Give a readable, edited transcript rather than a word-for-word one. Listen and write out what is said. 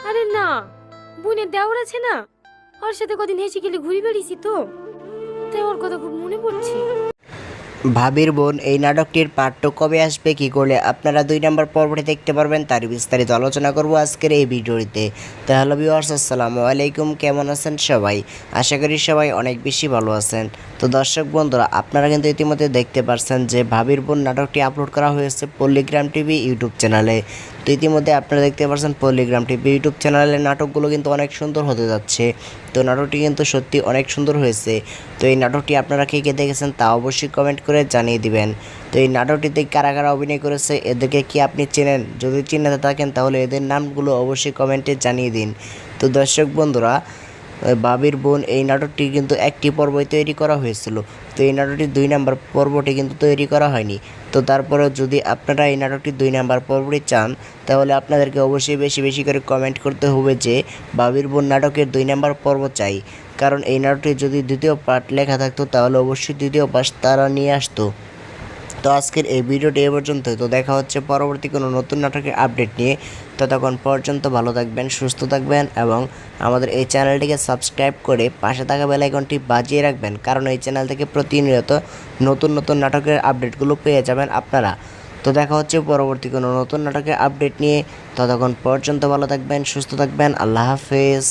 আরে না, বোনের দেওর আছে না, ওর সাথে কদিন হেসে গেলে ঘুরে বেড়িয়েছি তো, তাই ওর কথা খুব মনে পড়ছে। ভাবির বোন এই নাটকটির পার্ট 2 কবে আসবে, কি করলে আপনারা 2 নম্বর পর্বটি দেখতে পারবেন, তার বিস্তারিত আলোচনা করব আজকের এই ভিডিওতে। তো হ্যালো ভিউয়ার্স, আসসালামু আলাইকুম, কেমন আছেন সবাই? আশা করি সবাই অনেক বেশি ভালো আছেন। তো দর্শক বন্ধুরা, আপনারা কিন্তু ইতিমধ্যে দেখতে পারছেন যে ভাবির বোন নাটকটি আপলোড করা হয়েছে পল্লীগ্রাম টিভি ইউটিউব চ্যানেলে। তো ইতিমধ্যে আপনারা দেখতে পাচ্ছেন পল্লীগ্রাম টিভি ইউটিউব চ্যানেলের নাটকগুলো কিন্তু অনেক সুন্দর হতে যাচ্ছে। তো নাটকটি কিন্তু সত্যি অনেক সুন্দর হয়েছে। তো এই নাটকটি আপনারা কে কে দেখেছেন তা অবশ্যই কমেন্ট করে জানিয়ে দিবেন। তো এই নাটকটিতে কারা কারা অভিনয় করেছে, এদেরকে কি আপনি চেনেন? যদি চিনে থাকেন তাহলে এদের নামগুলো অবশ্যই কমেন্টে জানিয়ে দিন। তো দর্শক বন্ধুরা, ভাবির বোন এই নাটকটি কিন্তু একটি পর্বই তৈরি করা হয়েছিল। তো এই নাটকটির 2 নম্বর পর্বটি কিন্তু তৈরি করা হয়নি। তো তারপরেও যদি আপনারা এই নাটকটির 2 নম্বর পর্বটি চান, তাহলে আপনাদেরকে অবশ্যই বেশি বেশি করে কমেন্ট করতে হবে যে ভাবির বোন নাটকের 2 নম্বর পর্ব চাই। কারণ এই নাটকটি যদি দ্বিতীয় পার্ট লেখা থাকতো তাহলে অবশ্যই দ্বিতীয় পার্ট তারা নিয়ে আসতো। তো আজকের এই ভিডিওটি এ পর্যন্তই। তো দেখা হচ্ছে পরবর্তী কোনো নতুন নাটকের আপডেট নিয়ে। ততক্ষণ পর্যন্ত ভালো থাকবেন, সুস্থ থাকবেন এবং আমাদের এই চ্যানেলটিকে সাবস্ক্রাইব করে পাশে থাকা বেল আইকনটি বাজিয়ে রাখবেন, কারণ এই চ্যানেল থেকে প্রতিনিয়ত নতুন নতুন নাটকের আপডেটগুলো পেয়ে যাবেন আপনারা। তো দেখা হচ্ছে পরবর্তী কোনো নতুন নাটকের আপডেট নিয়ে। ততক্ষণ পর্যন্ত ভালো থাকবেন, সুস্থ থাকবেন। আল্লাহ হাফেজ।